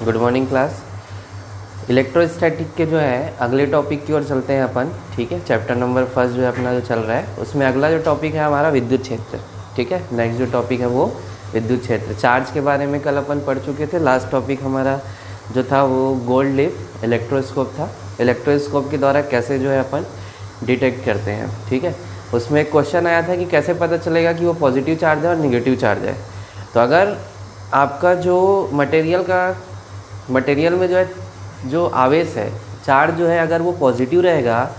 Good morning class. Electrostatic के जो है अगले टॉपिक की ओर चलते हैं अपन। ठीक है, चैप्टर नंबर फर्स्ट जो है अपना जो चल रहा है उसमें अगला जो टॉपिक है हमारा विद्युत क्षेत्र। ठीक है, नेक्स्ट जो टॉपिक है वो विद्युत क्षेत्र। चार्ज के बारे में कल अपन पढ़ चुके थे। लास्ट टॉपिक हमारा जो था वो गोल्ड लिप इलेक्ट्रोस्कोप था। इलेक्ट्रोस्कोप के द्वारा कैसे जो है अपन डिटेक्ट करते हैं। ठीक है, उसमें एक क्वेश्चन आया था कि कैसे पता चलेगा कि वो पॉजिटिव चार्ज है और निगेटिव चार्ज है। तो अगर आपका जो मटेरियल में जो है जो आवेश है, चार्ज जो है अगर वो पॉजिटिव रहेगा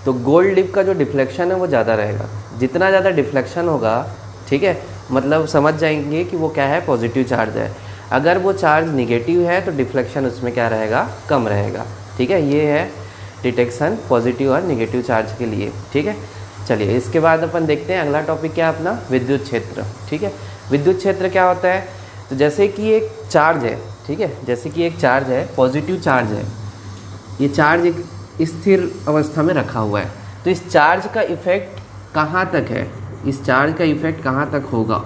तो गोल्ड लिप का जो डिफ्लेक्शन है वो ज़्यादा रहेगा। जितना ज़्यादा डिफ्लेक्शन होगा, ठीक है, मतलब समझ जाएंगे कि वो क्या है, पॉजिटिव चार्ज है। अगर वो चार्ज निगेटिव है तो डिफ्लेक्शन उसमें क्या रहेगा, कम रहेगा। ठीक है, ये है डिटेक्शन पॉजिटिव और निगेटिव चार्ज के लिए। ठीक है, चलिए इसके बाद अपन देखते हैं अगला टॉपिक क्या है अपना, विद्युत क्षेत्र। ठीक है, विद्युत क्षेत्र क्या होता है, तो जैसे कि एक चार्ज है, ठीक है, जैसे कि एक चार्ज है, पॉजिटिव चार्ज है, ये चार्ज एक स्थिर अवस्था में रखा हुआ है। तो इस चार्ज का इफेक्ट कहाँ तक है, इस चार्ज का इफेक्ट कहाँ तक होगा,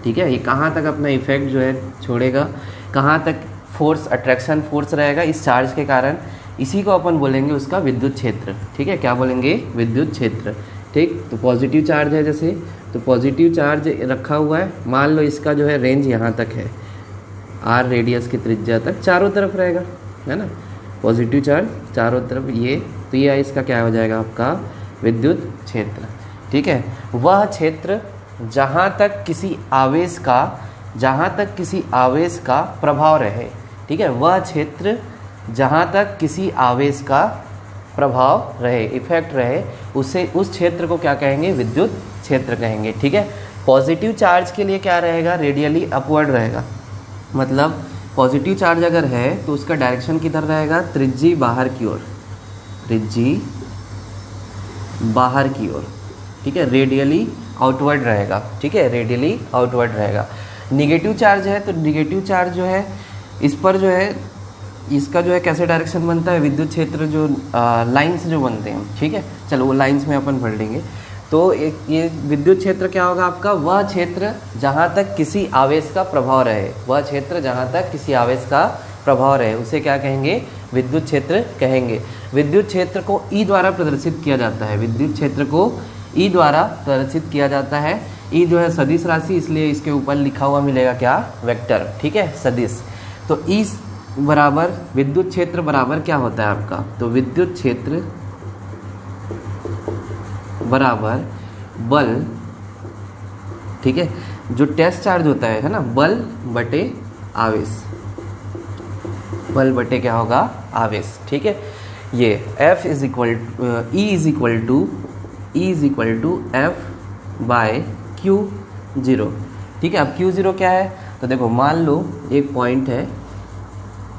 ठीक है, ये कहाँ तक अपना इफेक्ट जो है छोड़ेगा, कहाँ तक फोर्स, अट्रैक्शन फोर्स रहेगा इस चार्ज के कारण, इसी को अपन बोलेंगे उसका विद्युत क्षेत्र। ठीक है, क्या बोलेंगे, विद्युत क्षेत्र। ठीक, तो पॉजिटिव चार्ज है जैसे, तो पॉजिटिव चार्ज रखा हुआ है, मान लो इसका जो है रेंज यहाँ तक है, आर रेडियस की त्रिज्या तक चारों तरफ रहेगा, है ना, पॉजिटिव चार्ज चारों तरफ, ये तो ये इसका क्या हो जाएगा आपका विद्युत क्षेत्र। ठीक है, वह क्षेत्र जहाँ तक किसी आवेश का प्रभाव रहे। ठीक है, वह क्षेत्र जहाँ तक किसी आवेश का प्रभाव रहे, इफेक्ट रहे, उस क्षेत्र को क्या कहेंगे, विद्युत क्षेत्र कहेंगे। ठीक है, पॉजिटिव चार्ज के लिए क्या रहेगा, रेडियली अपवर्ड रहेगा। मतलब पॉजिटिव चार्ज अगर है तो उसका डायरेक्शन किधर रहेगा, त्रिज्यी बाहर की ओर, त्रिज्यी बाहर की ओर। ठीक है, रेडियली आउटवर्ड रहेगा। ठीक है, रेडियली आउटवर्ड रहेगा। निगेटिव चार्ज है तो निगेटिव चार्ज जो है इस पर जो है इसका जो है कैसे डायरेक्शन बनता है, विद्युत क्षेत्र जो लाइंस जो बनते हैं। ठीक है, चलो वो लाइंस में अपन पढ़ लेंगे। तो एक ये विद्युत क्षेत्र क्या होगा आपका, वह क्षेत्र जहाँ तक किसी आवेश का प्रभाव रहे, वह क्षेत्र जहाँ तक किसी आवेश का प्रभाव रहे उसे क्या कहेंगे, विद्युत क्षेत्र कहेंगे। विद्युत क्षेत्र को ई द्वारा प्रदर्शित किया जाता है, विद्युत क्षेत्र को ई द्वारा प्रदर्शित किया जाता है। ई जो है सदिश राशि, इसलिए इसके ऊपर लिखा हुआ मिलेगा क्या, वेक्टर। ठीक है, सदिश। तो ई बराबर विद्युत क्षेत्र बराबर क्या होता है आपका, तो विद्युत क्षेत्र बराबर बल, ठीक है, जो टेस्ट चार्ज होता है ना, बल बटे आवेश, बल बटे क्या होगा, आवेश। ठीक है, ये F is equal to F by Q0। ठीक है, अब Q0 क्या है, तो देखो मान लो एक पॉइंट है,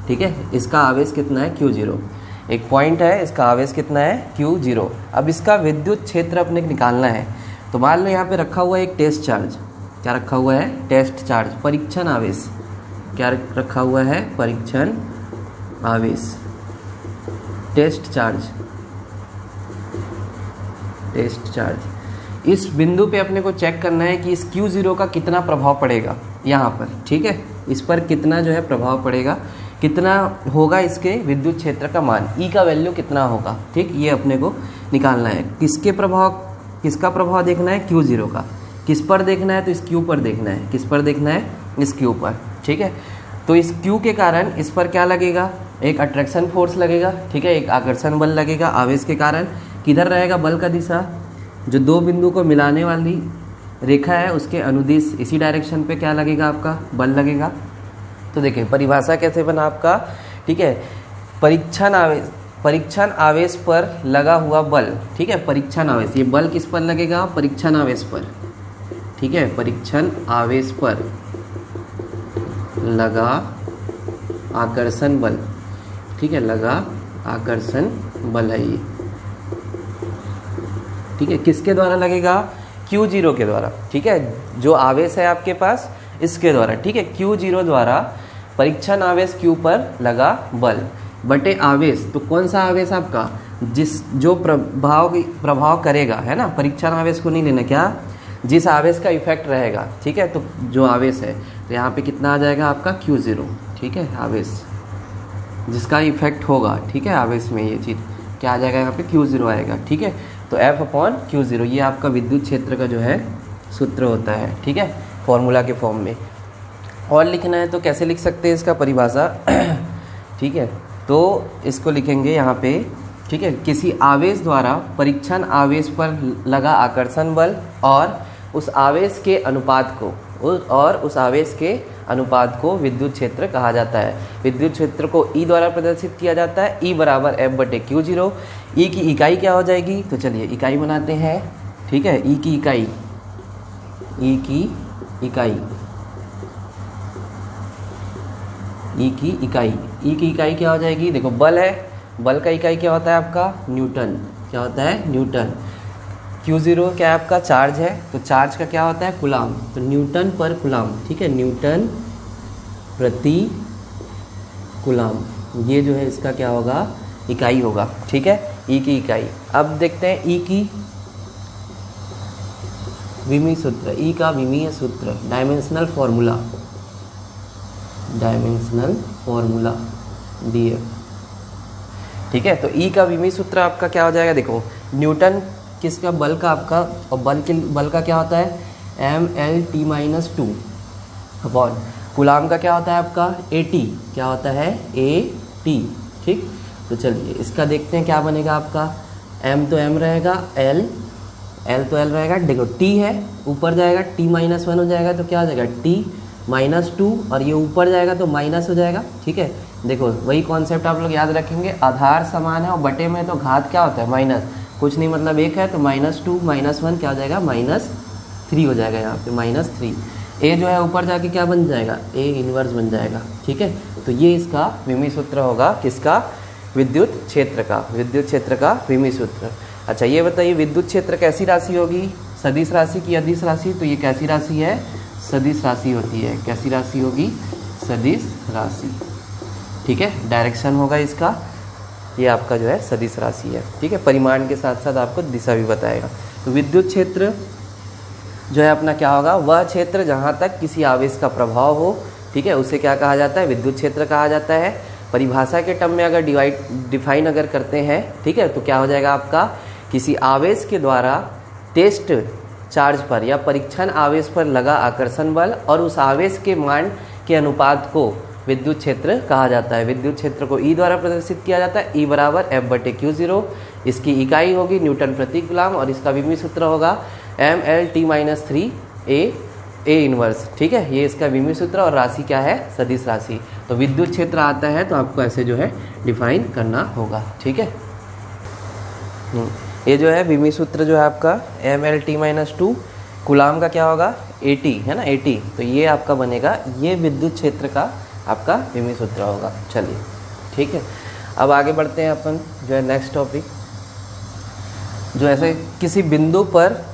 ठीक है, इसका आवेश कितना है, Q0। एक पॉइंट है, इसका आवेश कितना है, Q0। अब इसका विद्युत क्षेत्र अपने निकालना है। तो मान लो यहाँ पे रखा हुआ है एक टेस्ट चार्ज, क्या रखा हुआ है, टेस्ट चार्ज, परीक्षण आवेश, क्या रखा हुआ है, परीक्षण आवेश, टेस्ट चार्ज, टेस्ट चार्ज। इस बिंदु पे अपने को चेक करना है कि इस Q0 का कितना प्रभाव पड़ेगा यहाँ पर। ठीक है, इस पर कितना जो है प्रभाव पड़ेगा, कितना होगा इसके विद्युत क्षेत्र का मान, ई का वैल्यू कितना होगा। ठीक, ये अपने को निकालना है। किसका प्रभाव देखना है, Q0 का। किस पर देखना है, तो इस Q पर देखना है। किस पर देखना है, इस Q पर। ठीक है, तो इस Q के कारण इस पर क्या लगेगा, एक अट्रैक्शन फोर्स लगेगा। ठीक है, एक आकर्षण बल लगेगा आवेश के कारण। किधर रहेगा बल का दिशा, जो दो बिंदु को मिलाने वाली रेखा है उसके अनुदिश, इसी डायरेक्शन पे क्या लगेगा, आपका बल लगेगा। तो देखिए परिभाषा कैसे बना आपका, ठीक है, परीक्षण आवेश पर लगा हुआ बल। ठीक है, परीक्षण आवेश, ये बल किस पर लगेगा, परीक्षण आवेश पर। ठीक है, परीक्षण आवेश पर लगा आकर्षण बल। ठीक है, लगा आकर्षण बल है ये। ठीक है, किसके द्वारा लगेगा, Q0 के द्वारा। ठीक है, जो आवेश है आपके पास इसके द्वारा। ठीक है, Q0 द्वारा परीक्षण आवेश Q पर लगा बल बटे आवेश। तो कौन सा आवेश आपका, जो प्रभाव करेगा, है ना, परीक्षण आवेश को नहीं लेना, क्या, जिस आवेश का इफेक्ट रहेगा। ठीक है, तो जो आवेश है तो यहाँ पे कितना आ जाएगा आपका Q0। ठीक है, आवेश जिसका इफेक्ट होगा, ठीक है, आवेश में ये चीज़ क्या आ जाएगा यहाँ पे Q0 आएगा, ठीक है। तो F/Q0 ये आपका विद्युत क्षेत्र का जो है सूत्र होता है, ठीक है, फॉर्मूला के फॉर्म में। और लिखना है तो कैसे लिख सकते हैं इसका परिभाषा ठीक है, तो इसको लिखेंगे यहाँ पे, ठीक है, किसी आवेश द्वारा परीक्षण आवेश पर लगा आकर्षण बल और उस आवेश के अनुपात को विद्युत क्षेत्र कहा जाता है। विद्युत क्षेत्र को E द्वारा प्रदर्शित किया जाता है, E बराबर F/Q0। E की इकाई क्या हो जाएगी, तो चलिए इकाई बनाते हैं, ठीक है। E की इकाई क्या हो जाएगी, देखो बल है, बल का इकाई क्या होता है आपका, न्यूटन। क्या होता है, न्यूटन। Q0 क्या है आपका, चार्ज है, तो चार्ज का क्या होता है, कूलाम, तो न्यूटन पर कूलाम, ठीक है, न्यूटन प्रति कूलाम, ये जो है इसका क्या होगा, इकाई होगा, ठीक है, E की इकाई। अब देखते हैं E की विमीय सूत्र, E का विमीय सूत्र, डायमेंशनल फॉर्मूला DF, ठीक है। तो E का विमीय सूत्र आपका क्या हो जाएगा, देखो न्यूटन किसका, बल का आपका, और बल का क्या होता है mL/T-2 अपॉन कूलाम का क्या होता है आपका AT, क्या होता है AT, ठीक। तो चलिए इसका देखते हैं क्या बनेगा आपका, m तो m रहेगा, L तो L रहेगा, देखो T है, ऊपर जाएगा T-1 हो जाएगा, तो क्या हो जाएगा T-2, और ये ऊपर जाएगा तो माइनस हो जाएगा, ठीक है। देखो वही कॉन्सेप्ट आप लोग याद रखेंगे, आधार समान है और बटे में तो घात क्या होता है, माइनस, कुछ नहीं मतलब एक है, तो -2 -1 क्या हो जाएगा, -3 हो जाएगा, यहाँ पे -3। A जो है ऊपर जाके क्या बन जाएगा, A इनवर्स बन जाएगा, ठीक है। तो ये इसका विमीय सूत्र होगा, किसका, विद्युत क्षेत्र का विमीय सूत्र। अच्छा ये बताइए विद्युत क्षेत्र कैसी राशि होगी, सदिश राशि की अदिश राशि, तो ये कैसी राशि है, सदिश राशि होती है। कैसी राशि होगी, सदिश राशि, ठीक है। डायरेक्शन होगा इसका, ये आपका जो है सदिश राशि है, ठीक है। परिमाण के साथ साथ आपको दिशा भी बताएगा। तो विद्युत क्षेत्र जो है अपना क्या होगा, वह क्षेत्र जहाँ तक किसी आवेश का प्रभाव हो, ठीक है, उसे क्या कहा जाता है, विद्युत क्षेत्र कहा जाता है। परिभाषा के टर्म में अगर डिफाइन अगर करते हैं, ठीक है, तो क्या हो जाएगा आपका, किसी आवेश के द्वारा टेस्ट चार्ज पर या परीक्षण आवेश पर लगा आकर्षण बल और उस आवेश के मान के अनुपात को विद्युत क्षेत्र कहा जाता है। विद्युत क्षेत्र को E द्वारा प्रदर्शित किया जाता है, E बराबर F/Q0। इसकी इकाई होगी न्यूटन प्रति कूलाम और इसका विमीय सूत्र होगा mL/T-3 A इनवर्स, ठीक है। ये इसका विमीय सूत्र और राशि क्या है, सदिश राशि। तो विद्युत क्षेत्र आता है तो आपको ऐसे जो है डिफाइन करना होगा, ठीक है। ये जो है विमीय सूत्र जो है आपका mL/T-2, कूलाम का क्या होगा AT, है ना, AT। तो ये आपका बनेगा, ये विद्युत क्षेत्र का आपका विमीय सूत्र होगा। चलिए ठीक है, अब आगे बढ़ते हैं अपन जो है नेक्स्ट टॉपिक, जो ऐसे किसी बिंदु पर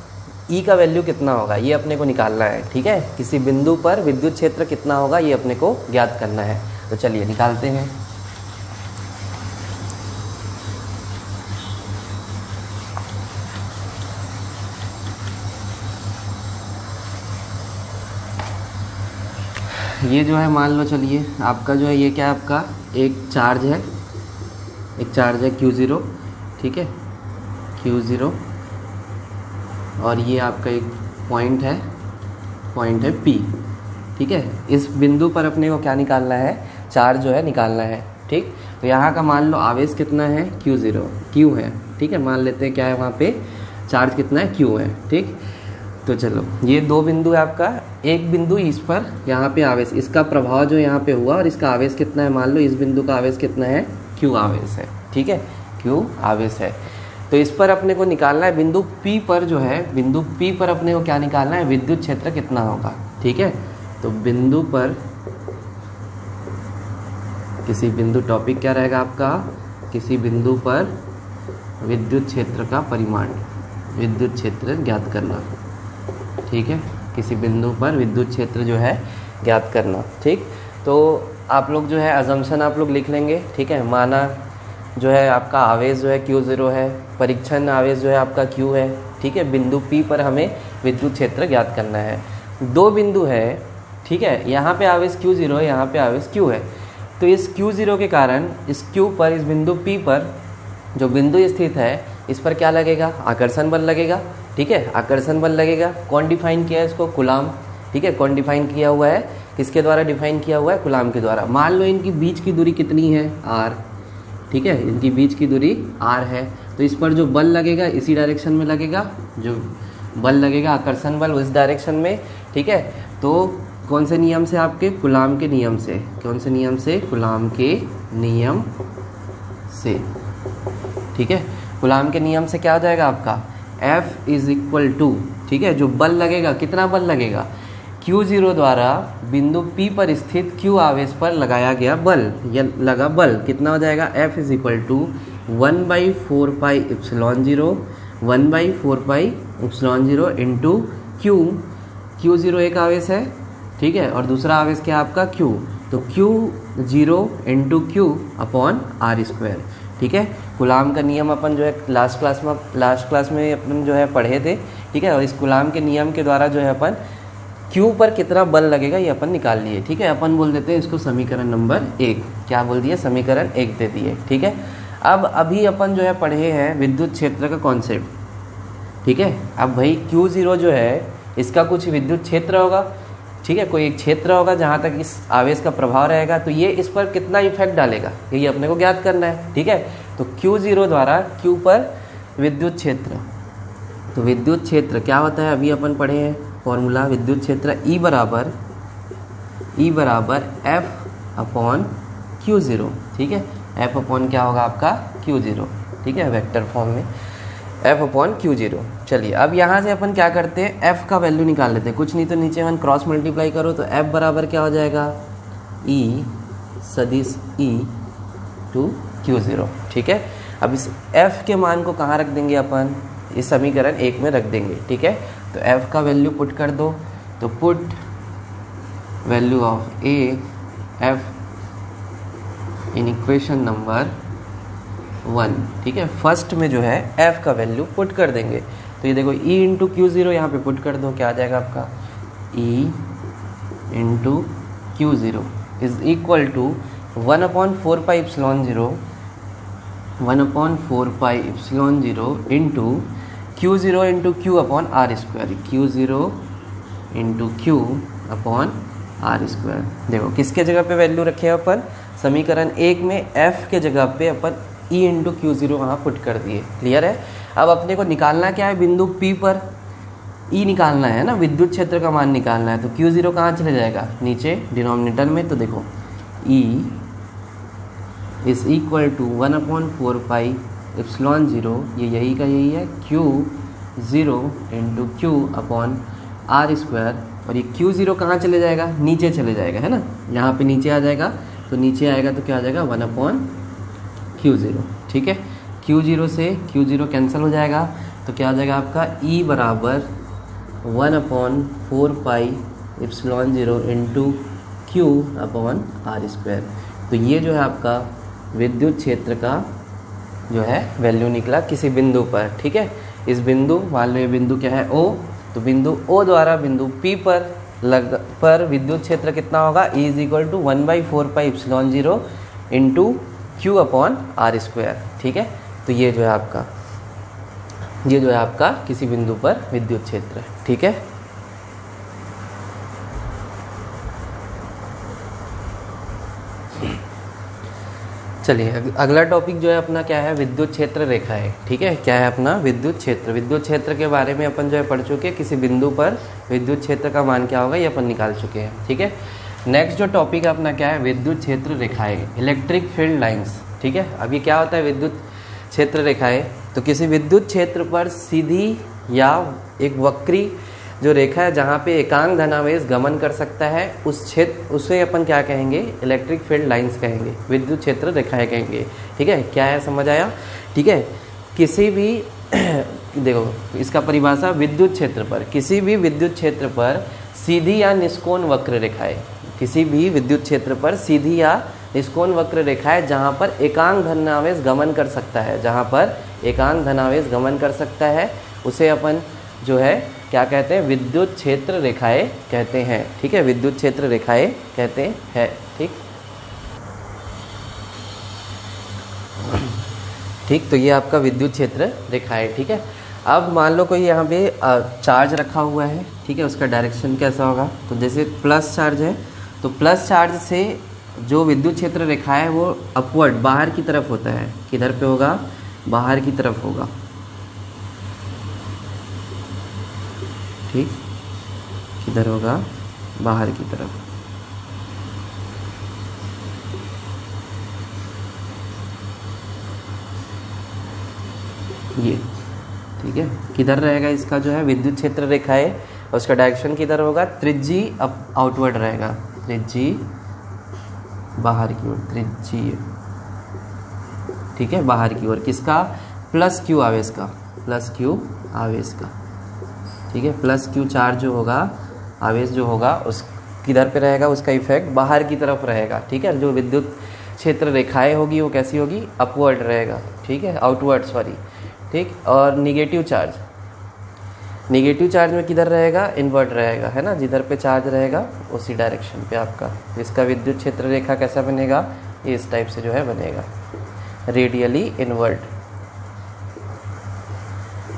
E का वैल्यू कितना होगा ये अपने को निकालना है, ठीक है। किसी बिंदु पर विद्युत क्षेत्र कितना होगा ये अपने को ज्ञात करना है। तो चलिए निकालते हैं। ये जो है मान लो, चलिए आपका जो है ये क्या है, आपका एक चार्ज है Q0, ठीक है, Q0, और ये आपका एक पॉइंट है P, ठीक है। इस बिंदु पर अपने को क्या निकालना है, चार्ज जो है निकालना है, ठीक। तो यहाँ का मान लो आवेश कितना है, Q0, Q है, ठीक है। मान लेते हैं क्या है वहाँ पे चार्ज कितना है, Q है, ठीक। तो चलो ये दो बिंदु है आपका, एक बिंदु इस पर, यहाँ पे आवेश, इसका प्रभाव जो यहाँ पे हुआ और इसका आवेश कितना है, मान लो इस बिंदु का आवेश कितना है, Q आवेश है, ठीक है, Q आवेश है। तो इस पर अपने को निकालना है, बिंदु P पर जो है, बिंदु P पर अपने को क्या निकालना है, विद्युत क्षेत्र कितना होगा, ठीक है। तो बिंदु पर, किसी बिंदु, टॉपिक क्या रहेगा आपका, किसी बिंदु पर विद्युत क्षेत्र का परिमाण, विद्युत क्षेत्र ज्ञात करना, ठीक है। किसी बिंदु पर विद्युत क्षेत्र जो है ज्ञात करना, ठीक। तो आप लोग जो है अजम्पशन आप लोग लिख लेंगे, ठीक है। माना जो है आपका आवेश जो है Q0 है, परीक्षण आवेश जो है आपका Q है, ठीक है। बिंदु P पर हमें विद्युत क्षेत्र ज्ञात करना है। दो बिंदु है, ठीक है, यहाँ पे आवेश Q0 है, यहाँ पे आवेश Q है। तो इस Q0 के कारण इस Q पर, इस बिंदु P पर जो बिंदु स्थित है, इस पर क्या लगेगा? आकर्षण बल लगेगा। ठीक है, आकर्षण बल लगेगा। कौन डिफाइन किया है इसको? कूलाम। ठीक है, कौन डिफाइन किया हुआ है? किसके द्वारा डिफाइन किया हुआ है? कूलाम के द्वारा। मान लो इनकी बीच की दूरी कितनी है? r। ठीक है, इनकी बीच की दूरी r है, तो इस पर जो बल लगेगा इसी डायरेक्शन में लगेगा, जो बल लगेगा आकर्षण बल उस डायरेक्शन में। ठीक है, तो कौन से नियम से? आपके कूलाम के नियम से। कौन से नियम से? कूलाम के नियम से। ठीक है, कूलाम के नियम से क्या हो जाएगा आपका? F इज इक्वल टू, ठीक है, जो बल लगेगा, कितना बल लगेगा? Q0 द्वारा बिंदु P पर स्थित Q आवेश पर लगाया गया बल, या लगा बल, कितना हो जाएगा? F is equal to 1/4πε0, 1/4πε0 into Q। Q0 एक आवेश है, ठीक है, और दूसरा आवेश क्या आपका? Q। तो Q0 into Q upon r²। ठीक है, कूलाम का नियम अपन जो है लास्ट क्लास में अपन जो है पढ़े थे। ठीक है, और इस कूलाम के नियम के द्वारा जो है अपन Q पर कितना बल लगेगा ये अपन निकाल लिए। ठीक है, अपन बोल देते हैं इसको समीकरण नंबर 1। क्या बोल दिए? समीकरण 1 दे दिए। ठीक है, अब अभी अपन जो है पढ़े हैं विद्युत क्षेत्र का कॉन्सेप्ट। ठीक है, अब भाई Q0 जो है इसका कुछ विद्युत क्षेत्र होगा। ठीक है, कोई एक क्षेत्र होगा जहाँ तक इस आवेश का प्रभाव रहेगा, तो ये इस पर कितना इफेक्ट डालेगा ये अपने को ज्ञात करना है। ठीक है, तो Q0 द्वारा Q पर विद्युत क्षेत्र, तो विद्युत क्षेत्र क्या होता है? अभी अपन पढ़े हैं फॉर्मूला विद्युत क्षेत्र E बराबर F अपॉन Q0। ठीक है, F अपॉन क्या होगा आपका? Q0। ठीक है, वेक्टर फॉर्म में F अपॉन Q0। चलिए, अब यहाँ से अपन क्या करते हैं? F का वैल्यू निकाल लेते हैं। कुछ नहीं तो नीचे अपन क्रॉस मल्टीप्लाई करो तो F बराबर क्या हो जाएगा? E सदिश E टू Q0। ठीक है, अब इस F के मान को कहाँ रख देंगे अपन? इस समीकरण 1 में रख देंगे। ठीक है, तो F का वैल्यू पुट कर दो, तो put value of A F in equation number 1। ठीक है, फर्स्ट में जो है F का वैल्यू पुट कर देंगे, तो ये देखो E इंटू Q0 यहाँ पे पुट कर दो, क्या आ जाएगा आपका? E into Q0 is equal to 1/4πε0 into Q0 into Q upon r²। Q0 into Q upon r²। देखो किसके जगह पे वैल्यू रखे अपन? समीकरण 1 में F के जगह पे अपन E इंटू Q0 वहाँ पुट कर दिए। क्लियर है? अब अपने को निकालना क्या है? बिंदु P पर E निकालना है ना, विद्युत क्षेत्र का मान निकालना है। तो Q0 कहाँ चले जाएगा? नीचे डिनोमिनेटर में। तो देखो E इज इक्वल टू 1/4πε0, ये यही का यही है, Q0 into Q upon r²। और ये Q0 कहाँ चले जाएगा? नीचे चले जाएगा, है ना, यहाँ पे नीचे आ जाएगा। तो नीचे आएगा तो क्या आ जाएगा? 1/Q0। ठीक है, Q0 से Q0 कैंसिल हो जाएगा, तो क्या आ जाएगा आपका? E बराबर 1/4πε0 इंटू Q अपॉन r²। तो ये जो है आपका विद्युत क्षेत्र का जो है वैल्यू निकला किसी बिंदु पर। ठीक है, इस बिंदु, मान लो ये बिंदु क्या है? O, तो बिंदु O द्वारा बिंदु P पर विद्युत क्षेत्र कितना होगा? E is equal to 1/4πε0 into Q upon r²। ठीक है, तो ये जो है आपका किसी बिंदु पर विद्युत क्षेत्र है। ठीक है, चलिए अगला टॉपिक जो है अपना क्या है? विद्युत क्षेत्र रेखा है। ठीक है, क्या है अपना? विद्युत क्षेत्र। विद्युत क्षेत्र के बारे में अपन जो है पढ़ चुके हैं, किसी बिंदु पर विद्युत क्षेत्र का मान क्या होगा ये अपन निकाल चुके हैं। ठीक है, नेक्स्ट जो टॉपिक अपना क्या है? विद्युत क्षेत्र रेखाएं, इलेक्ट्रिक फील्ड लाइंस। ठीक है, अभी क्या होता है विद्युत क्षेत्र रेखाएं? तो किसी विद्युत क्षेत्र पर सीधी या एक वक्री जो रेखा है जहाँ पे एकांक धनावेश गमन कर सकता है, उस क्षेत्र, उसे अपन क्या कहेंगे? इलेक्ट्रिक फील्ड लाइंस कहेंगे, विद्युत क्षेत्र रेखाएं कहेंगे। ठीक है, क्या है समझ आया? ठीक है, किसी भी देखो इसका परिभाषा, विद्युत क्षेत्र पर, किसी भी विद्युत क्षेत्र पर सीधी या निष्कोण वक्र रेखाएं, किसी भी विद्युत क्षेत्र पर सीधी या निष्कोण वक्र रेखाएं जहाँ पर एकांक धनावेश गमन कर सकता है, जहाँ पर एकांक धनावेश गमन कर सकता है, उसे अपन जो है क्या कहते हैं? विद्युत क्षेत्र रेखाएं कहते हैं। ठीक है, विद्युत क्षेत्र रेखाएं कहते हैं। ठीक, ठीक, तो ये आपका विद्युत क्षेत्र रेखा है। ठीक है, अब मान लो कोई यहाँ पे चार्ज रखा हुआ है, ठीक है, उसका डायरेक्शन कैसा होगा, तो जैसे प्लस चार्ज है तो प्लस चार्ज से जो विद्युत क्षेत्र रेखा है वो अपवर्ड बाहर की तरफ होता है। किधर पे होगा, बाहर की तरफ होगा। ठीक, किधर होगा, बाहर की तरफ। ये ठीक है, किधर रहेगा इसका जो है विद्युत क्षेत्र रेखा है और उसका डायरेक्शन किधर होगा, त्रिज्यी अप आउटवर्ड रहेगा, त्रिज्यी बाहर की ओर, त्रिज्यी, ठीक है, बाहर की ओर। किसका, प्लस क्यू आवेश का, प्लस क्यू आवेश का। ठीक है, प्लस क्यू चार्ज जो होगा, आवेश जो होगा उस किधर पे रहेगा, उसका इफेक्ट बाहर की तरफ रहेगा। ठीक है, जो विद्युत क्षेत्र रेखाएं होगी वो कैसी होगी, अपवर्ड रहेगा। ठीक है, आउटवर्ड सॉरी। ठीक, और निगेटिव चार्ज, निगेटिव चार्ज में किधर रहेगा, इनवर्ट रहेगा, है ना, जिधर पे चार्ज रहेगा उसी डायरेक्शन पे आपका इसका विद्युत क्षेत्र रेखा कैसा बनेगा, इस टाइप से जो है बनेगा, रेडियली इनवर्ट,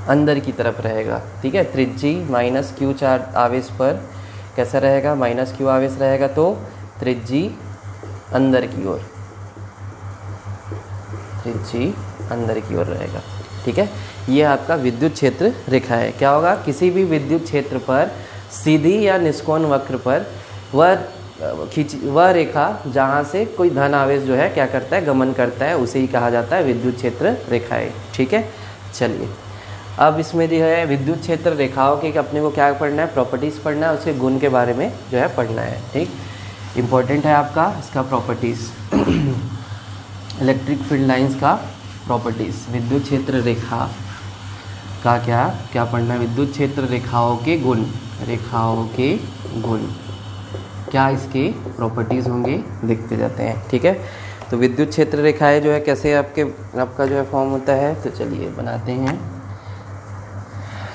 अंदर की तरफ रहेगा। ठीक है, त्रिज्यी माइनस क्यू चार्ज आवेश पर कैसा रहेगा, माइनस क्यू आवेश रहेगा, तो त्रिज्यी अंदर की ओर, त्रिज्यी अंदर की ओर रहेगा। ठीक है, ये आपका विद्युत क्षेत्र रेखा है। क्या होगा, किसी भी विद्युत क्षेत्र पर सीधी या निष्कोण वक्र पर वह रेखा जहाँ से कोई धन आवेश जो है क्या करता है, गमन करता है, उसे ही कहा जाता है विद्युत क्षेत्र रेखाएं। ठीक है, चलिए अब इसमें जो है विद्युत क्षेत्र रेखाओं के अपने को क्या पढ़ना है, प्रॉपर्टीज़ पढ़ना है, उसके गुण के बारे में जो है पढ़ना है। ठीक, इम्पोर्टेंट है आपका इसका प्रॉपर्टीज़ इलेक्ट्रिक फील्ड लाइंस का प्रॉपर्टीज़, विद्युत क्षेत्र रेखा का क्या क्या पढ़ना है, विद्युत क्षेत्र रेखाओं के गुण, रेखाओं के गुण क्या इसके प्रॉपर्टीज़ होंगे देखते जाते हैं। ठीक है, तो विद्युत क्षेत्र रेखाएं जो है कैसे आपका जो है फॉर्म होता है, तो चलिए बनाते हैं।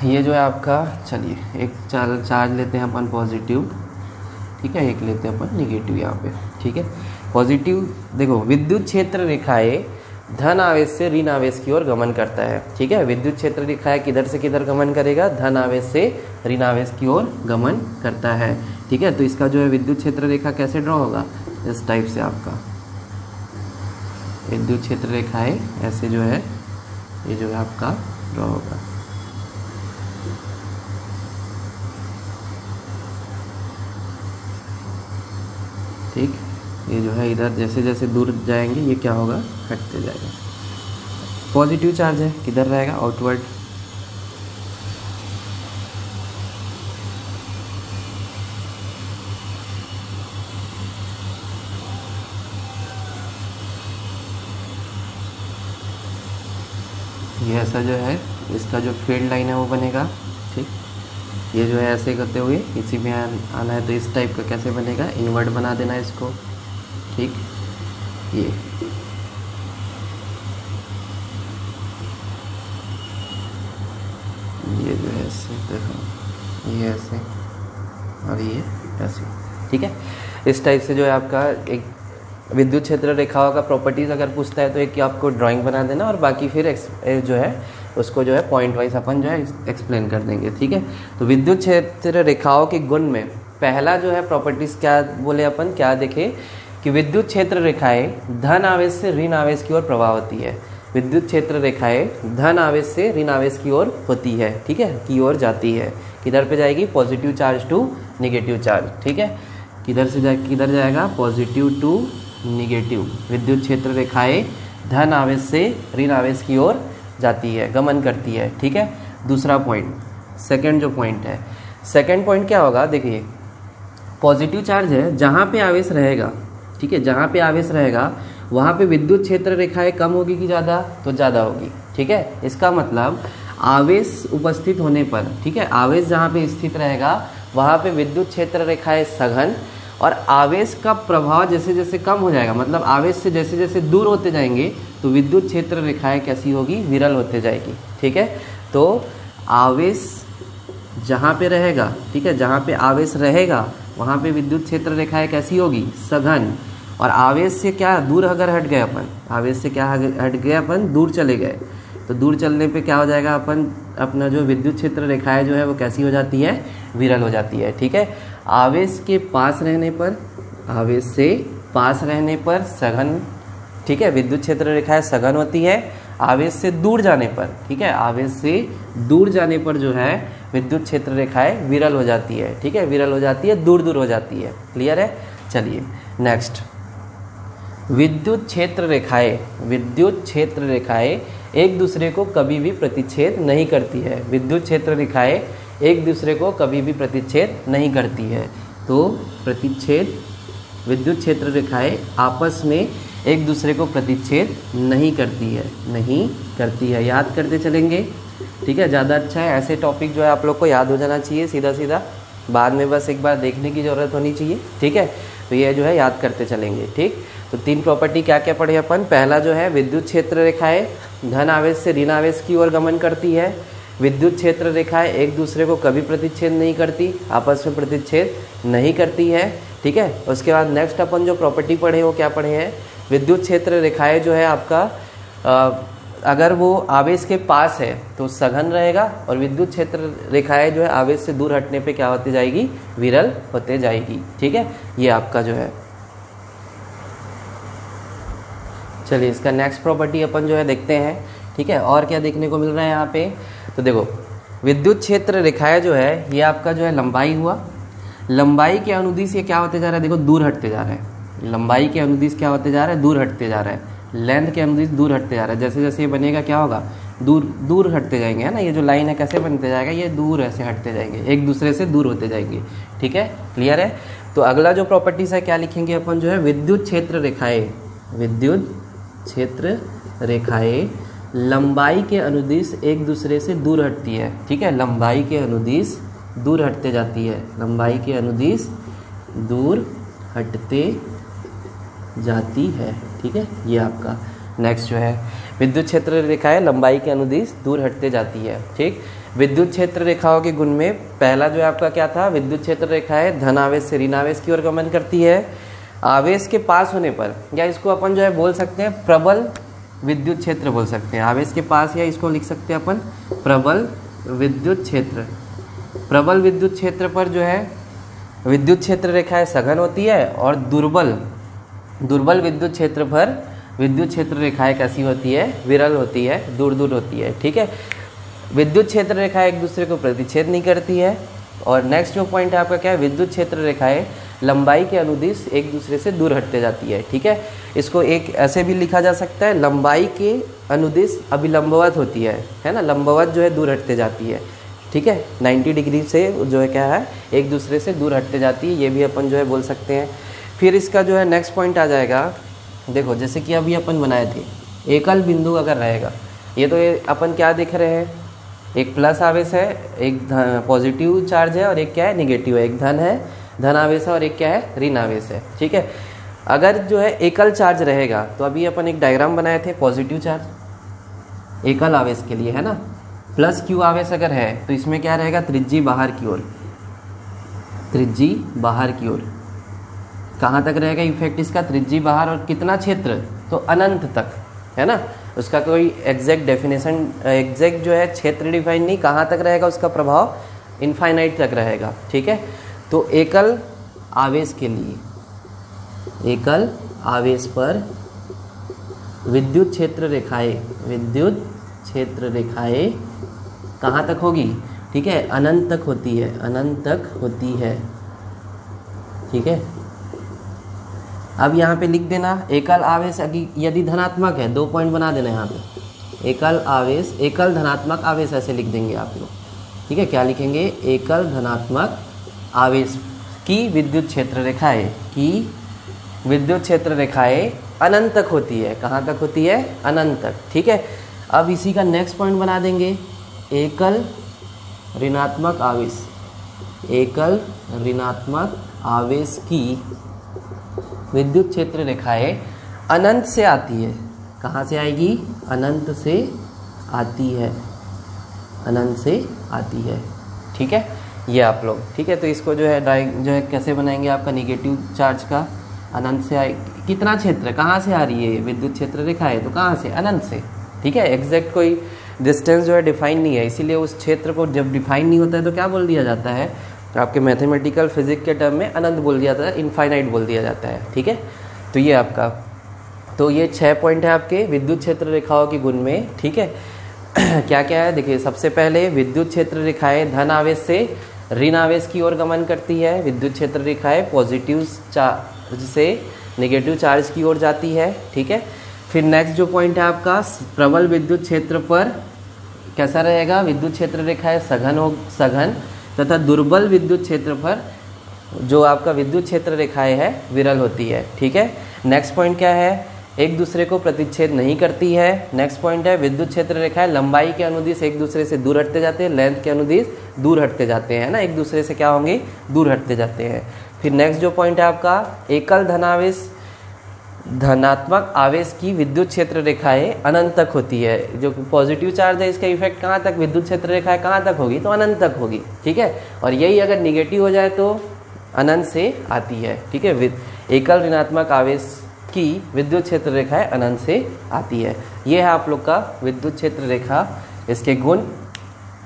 ये जो है आपका, चलिए एक चार्ज लेते हैं अपन पॉजिटिव, ठीक है, एक लेते हैं अपन निगेटिव यहाँ पे। ठीक है, पॉजिटिव देखो, विद्युत क्षेत्र रेखाएं धन आवेश से ऋण आवेश की ओर गमन करता है। ठीक है, विद्युत क्षेत्र रेखाएं किधर से किधर गमन करेगा, धन आवेश से ऋण आवेश की ओर गमन करता है। ठीक है, तो इसका जो है विद्युत क्षेत्र रेखा कैसे ड्रॉ होगा, इस टाइप से आपका विद्युत क्षेत्र रेखाएं ऐसे जो है ये जो है आपका ड्रॉ होगा। ठीक, ये जो है इधर जैसे जैसे दूर जाएंगे ये क्या होगा, हटते जाएगा। पॉजिटिव चार्ज है, किधर रहेगा, आउटवर्ड। ये ऐसा जो है इसका जो फील्ड लाइन है वो बनेगा। ठीक, ये जो है ऐसे करते हुए इसी में आना है, तो इस टाइप का कैसे बनेगा, इन्वर्ट बना देना इसको। ठीक, ये जो है ऐसे देखो, ये ऐसे और ये ऐसे। ठीक है, इस टाइप से जो है आपका एक विद्युत क्षेत्र रेखाओं का प्रॉपर्टीज़ अगर पूछता है तो एक आपको ड्राइंग बना देना और बाकी फिर जो है उसको जो है पॉइंट वाइज अपन जो है एक्सप्लेन कर देंगे। ठीक है, तो विद्युत क्षेत्र रेखाओं के गुण में पहला जो है प्रॉपर्टीज़ क्या बोले अपन, क्या देखे कि विद्युत क्षेत्र रेखाएं धन आवेश से ऋण आवेश की ओर प्रवाह होती है। विद्युत क्षेत्र रेखाएं धन आवेश से ऋण आवेश की ओर होती है। ठीक है, की ओर जाती है, किधर पे जाएगी, positive charge to negative charge. ठीक है, किधर जाएगा, पॉजिटिव टू निगेटिव। विद्युत क्षेत्र रेखाएं धन आवेश से ऋण आवेश की ओर जाती है, गमन करती है। ठीक है, दूसरा पॉइंट, सेकंड जो पॉइंट है, सेकंड पॉइंट क्या होगा, देखिए पॉजिटिव चार्ज है, जहाँ पे आवेश रहेगा, ठीक है, जहाँ पे आवेश रहेगा वहाँ पे विद्युत क्षेत्र रेखाएं कम होगी कि ज़्यादा, तो ज़्यादा होगी। ठीक है, इसका मतलब आवेश उपस्थित होने पर, ठीक है, आवेश जहाँ पे स्थित रहेगा वहाँ पे विद्युत क्षेत्र रेखाएं सघन, और आवेश का प्रभाव जैसे जैसे कम हो जाएगा, मतलब आवेश से जैसे जैसे दूर होते जाएंगे तो विद्युत क्षेत्र रेखाएं कैसी होगी, विरल होते जाएगी। ठीक है, तो आवेश जहाँ पे रहेगा, ठीक है, जहाँ पे आवेश रहेगा वहाँ पे विद्युत क्षेत्र रेखाएं कैसी होगी, सघन, और आवेश से क्या दूर अगर हट गए अपन, आवेश से क्या हट गए अपन, दूर चले गए, तो दूर चलने पे क्या हो जाएगा, अपन अपना जो विद्युत क्षेत्र रेखाएं जो है वो कैसी हो जाती है, विरल हो जाती है। ठीक है, आवेश के पास रहने पर, आवेश से पास रहने पर सघन, ठीक है, विद्युत क्षेत्र रेखाएं सघन होती है। आवेश से दूर जाने पर, ठीक है, आवेश से दूर जाने पर जो है विद्युत क्षेत्र रेखाएं विरल हो जाती है। ठीक है, विरल हो जाती है, दूर दूर हो जाती है। क्लियर है? चलिए नेक्स्ट, विद्युत क्षेत्र रेखाएं, विद्युत क्षेत्र रेखाएं एक दूसरे को कभी भी प्रतिच्छेद नहीं करती है। विद्युत क्षेत्र रेखाएं एक दूसरे को कभी भी प्रतिच्छेद नहीं करती है। तो प्रतिच्छेद, विद्युत क्षेत्र रेखाएं आपस में एक दूसरे को प्रतिच्छेद नहीं करती है, नहीं करती है। याद करते चलेंगे, ठीक है, ज़्यादा अच्छा है। ऐसे टॉपिक जो है आप लोग को याद हो जाना चाहिए सीधा सीधा, बाद में बस एक बार देखने की ज़रूरत होनी चाहिए। ठीक है, तो ये जो है याद करते चलेंगे। ठीक, तो 3 प्रॉपर्टी क्या क्या पढ़े अपन। पहला जो है विद्युत क्षेत्र रेखाएं धन आवेश से ऋण आवेश की ओर गमन करती है। विद्युत क्षेत्र रेखाएं एक दूसरे को कभी प्रतिच्छेद नहीं करती, आपस में प्रतिच्छेद नहीं करती है। ठीक है, उसके बाद नेक्स्ट अपन जो प्रॉपर्टी पढ़े वो क्या पढ़े हैं, विद्युत क्षेत्र रेखाएं जो है आपका अगर वो आवेश के पास है तो सघन रहेगा, और विद्युत क्षेत्र रेखाएं जो है आवेश से दूर हटने पे क्या होती जाएगी, विरल होते जाएगी। ठीक है, ये आपका जो है। चलिए इसका नेक्स्ट प्रॉपर्टी अपन जो है देखते हैं। ठीक है, और क्या देखने को मिल रहा है यहाँ पे, तो देखो विद्युत क्षेत्र रेखाएं जो है ये आपका जो है लंबाई हुआ, लंबाई के अनुदिश ये क्या होते जा रहा है, देखो दूर हटते जा रहे हैं। लंबाई के अनुदिश क्या होते जा रहा है, दूर हटते जा रहा है। लेंथ के अनुदिश दूर हटते जा रहा है। जैसे जैसे ये बनेगा क्या होगा, दूर दूर हटते जाएंगे, है ना। ये जो लाइन है कैसे बनते जाएगा, ये दूर ऐसे हटते जाएंगे, एक दूसरे से दूर होते जाएंगे। ठीक है, क्लियर है। तो अगला जो प्रॉपर्टीज है क्या लिखेंगे अपन जो है, विद्युत क्षेत्र रेखाएं, विद्युत क्षेत्र रेखाएं लंबाई के अनुदिश एक दूसरे से दूर हटती है। ठीक है, लंबाई के अनुदिश दूर हटते जाती है, लंबाई के अनुदिश दूर हटते जाती है। ठीक है, ये आपका नेक्स्ट जो है विद्युत क्षेत्र रेखाएं लंबाई के अनुदिश दूर हटते जाती है। ठीक, विद्युत क्षेत्र रेखाओं के गुण में पहला जो है आपका क्या था, विद्युत क्षेत्र रेखाएं धन आवेश से ऋण आवेश की ओर गमन करती है। आवेश के पास होने पर, या इसको अपन जो है बोल सकते हैं प्रबल विद्युत क्षेत्र बोल सकते हैं। आवेश के पास, या इसको लिख सकते हैं अपन प्रबल विद्युत क्षेत्र। प्रबल विद्युत क्षेत्र पर जो है विद्युत क्षेत्र रेखाएं सघन होती है, और दुर्बल विद्युत क्षेत्र पर विद्युत क्षेत्र रेखाएं कैसी होती है, विरल होती है, दूर दूर होती है। ठीक है, विद्युत क्षेत्र रेखाएं एक दूसरे को प्रतिच्छेद नहीं करती है। और नेक्स्ट जो पॉइंट है आपका क्या है, विद्युत क्षेत्र रेखाएं लंबाई के अनुदिश एक दूसरे से दूर हटते जाती है। ठीक है, इसको एक ऐसे भी लिखा जा सकता है, लंबाई के अनुदिश अभिलंबवत होती है ना, लंबवत जो है दूर हटते जाती है। ठीक है, 90 डिग्री से जो है क्या है, एक दूसरे से दूर हटते जाती है, ये भी अपन जो है बोल सकते हैं। फिर इसका जो है नेक्स्ट पॉइंट आ जाएगा, देखो जैसे कि अभी अपन बनाए थे, एकल बिंदु अगर रहेगा, ये तो ये अपन क्या देख रहे हैं, एक प्लस आवेश है, एक पॉजिटिव चार्ज है, और एक क्या है, निगेटिव है। एक धन आवेश है, और एक क्या है, ऋण आवेश है। ठीक है, अगर जो है एकल चार्ज रहेगा, तो अभी अपन एक डायग्राम बनाए थे, पॉजिटिव चार्ज एकल आवेश के लिए, है ना। प्लस क्यू आवेश अगर है तो इसमें क्या रहेगा, त्रिज्यी बाहर की ओर, त्रिज्यी बाहर की ओर। कहाँ तक रहेगा इफेक्ट इसका, त्रिज्यी बाहर, और कितना क्षेत्र, तो अनंत तक, है ना। उसका कोई एग्जैक्ट डेफिनेशन, एग्जैक्ट जो है क्षेत्र डिफाइन नहीं, कहाँ तक रहेगा उसका प्रभाव, इनफाइनाइट तक रहेगा। ठीक है, तो एकल आवेश के लिए, एकल आवेश पर विद्युत क्षेत्र रेखाएं, विद्युत क्षेत्र रेखाएं कहाँ तक होगी, ठीक है, अनंत तक होती है, अनंत तक होती है। ठीक है, अब यहाँ पे लिख देना, एकल आवेश यदि धनात्मक है, 2 पॉइंट बना देना यहाँ पे, एकल आवेश, एकल धनात्मक आवेश ऐसे लिख देंगे आप लोग। ठीक है, क्या लिखेंगे, एकल धनात्मक आवेश की विद्युत क्षेत्र रेखाएं, की विद्युत क्षेत्र रेखाएं अनंत तक होती है। कहाँ तक होती है, अनंत तक। ठीक है, अब इसी का नेक्स्ट पॉइंट बना देंगे, एकल ऋणात्मक आवेश, एकल ऋणात्मक आवेश की विद्युत क्षेत्र रेखाएं अनंत से आती है। कहाँ से आएगी, अनंत से आती है, अनंत से आती है। ठीक है, ये आप लोग, ठीक है, तो इसको जो है कैसे बनाएंगे, आपका निगेटिव चार्ज का अनंत से कितना क्षेत्र कहाँ से आ रही है, विद्युत क्षेत्र रेखा है तो कहाँ से, अनंत से, ठीक है। एग्जैक्ट कोई डिस्टेंस जो है डिफाइन नहीं है, इसीलिए उस क्षेत्र को जब डिफाइन नहीं होता है तो क्या बोल दिया जाता है, आपके मैथमेटिकल फिजिक्स के टर्म में अनंत बोल दिया जाता है, इनफाइनाइट बोल दिया जाता है, ठीक है। तो ये आपका, तो ये 6 पॉइंट है आपके विद्युत क्षेत्र रेखाओं की गुण में, ठीक है। क्या क्या है देखिए, सबसे पहले विद्युत क्षेत्र रेखाएं धन आवेश से ऋण आवेश की ओर गमन करती है, विद्युत क्षेत्र रेखाएं पॉजिटिव चार्ज से नेगेटिव चार्ज की ओर जाती है, ठीक है। फिर नेक्स्ट जो पॉइंट है आपका, प्रबल विद्युत क्षेत्र पर कैसा रहेगा, विद्युत क्षेत्र रेखाएं सघन तथा दुर्बल विद्युत क्षेत्र पर जो आपका विद्युत क्षेत्र रेखाएं है विरल होती है, ठीक है। नेक्स्ट पॉइंट क्या है, एक दूसरे को प्रतिच्छेद नहीं करती है। नेक्स्ट पॉइंट है, विद्युत क्षेत्र रेखाएं लंबाई के अनुदिश एक दूसरे से दूर हटते जाते हैं, लेंथ के अनुदिश दूर हटते जाते हैं ना, एक दूसरे से क्या होंगे, दूर हटते जाते हैं। फिर नेक्स्ट जो पॉइंट है आपका, एकल धनात्मक आवेश की विद्युत क्षेत्र रेखाएं अनंत तक होती है। जो पॉजिटिव चार्ज है इसका इफेक्ट कहाँ तक, विद्युत क्षेत्र रेखाएं कहाँ तक होगी, तो अनंत तक होगी, ठीक है। और यही अगर निगेटिव हो जाए तो अनंत से आती है, ठीक है। एकल ऋणात्मक आवेश की विद्युत क्षेत्र रेखाएं अनंत से आती है। ये है आप लोग का विद्युत क्षेत्र रेखा, इसके गुण,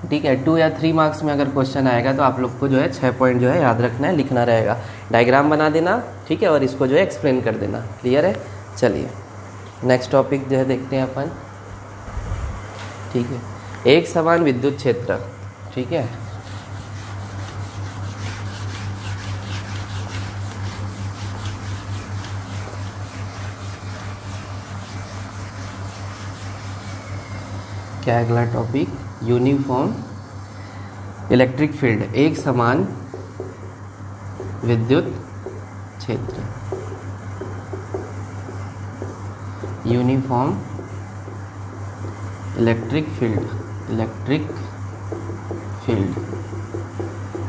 ठीक है। 2 या 3 मार्क्स में अगर क्वेश्चन आएगा तो आप लोग को जो है 6 पॉइंट जो है याद रखना है, लिखना रहेगा, डायग्राम बना देना, ठीक है, और इसको जो है एक्सप्लेन कर देना। क्लियर है। चलिए नेक्स्ट टॉपिक जो है देखते हैं अपन, ठीक है। एक समान विद्युत क्षेत्र, ठीक है। क्या अगला टॉपिक, यूनिफॉर्म इलेक्ट्रिक फील्ड, एक समान विद्युत क्षेत्र, यूनिफॉर्म इलेक्ट्रिक फील्ड,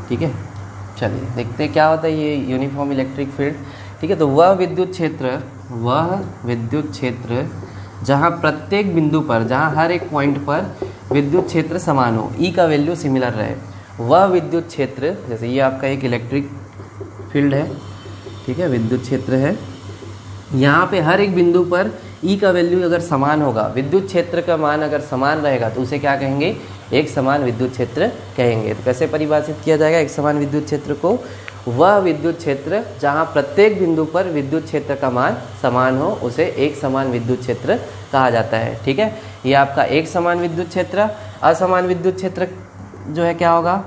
ठीक है। चलिए देखते हैं क्या होता है ये यूनिफॉर्म इलेक्ट्रिक फील्ड, ठीक है। तो वह विद्युत क्षेत्र जहाँ प्रत्येक बिंदु पर, जहाँ हर एक पॉइंट पर विद्युत क्षेत्र समान हो, ई का वैल्यू सिमिलर रहे, वह विद्युत क्षेत्र, जैसे ये आपका एक इलेक्ट्रिक फील्ड है, ठीक है, विद्युत क्षेत्र है, यहाँ पे हर एक बिंदु पर ई का वैल्यू अगर समान होगा, विद्युत क्षेत्र का मान अगर समान रहेगा तो उसे क्या कहेंगे, एक समान विद्युत क्षेत्र कहेंगे। तो कैसे परिभाषित किया जाएगा एक समान विद्युत क्षेत्र को, वह विद्युत क्षेत्र जहाँ प्रत्येक बिंदु पर विद्युत क्षेत्र का मान समान हो उसे एक समान विद्युत क्षेत्र कहा जाता है, ठीक है। ये आपका एक समान विद्युत क्षेत्र। असमान विद्युत क्षेत्र जो है क्या होगा,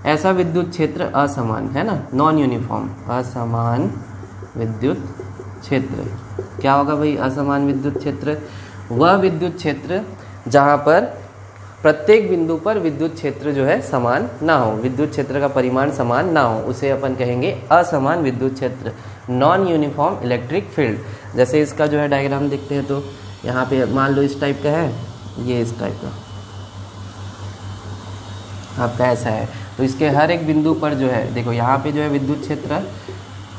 ऐसा विद्युत क्षेत्र असमान है ना, नॉन यूनिफॉर्म, असमान विद्युत क्षेत्र क्या होगा भाई, असमान विद्युत क्षेत्र, वह विद्युत क्षेत्र जहाँ पर प्रत्येक बिंदु पर विद्युत क्षेत्र जो है समान ना हो, विद्युत क्षेत्र का परिमाण समान ना हो, उसे अपन कहेंगे असमान विद्युत क्षेत्र, नॉन यूनिफॉर्म इलेक्ट्रिक फील्ड। जैसे इसका जो है डायग्राम देखते हैं तो यहाँ पे मान लो इस टाइप का है, ये इस टाइप का आपका ऐसा है, तो इसके हर एक बिंदु पर जो है देखो यहाँ पे जो है विद्युत क्षेत्र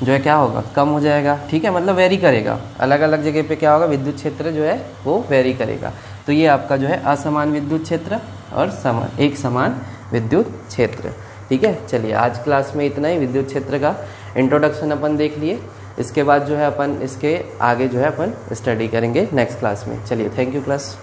जो है क्या होगा, कम हो जाएगा, ठीक है, मतलब वेरी करेगा, अलग अलग जगह पे क्या होगा, विद्युत क्षेत्र जो है वो वेरी करेगा। तो ये आपका जो है असमान विद्युत क्षेत्र और एक समान विद्युत क्षेत्र, ठीक है। चलिए आज क्लास में इतना ही, विद्युत क्षेत्र का इंट्रोडक्शन अपन देख लिए, इसके बाद जो है अपन इसके आगे जो है अपन स्टडी करेंगे नेक्स्ट क्लास में। चलिए थैंक यू क्लास।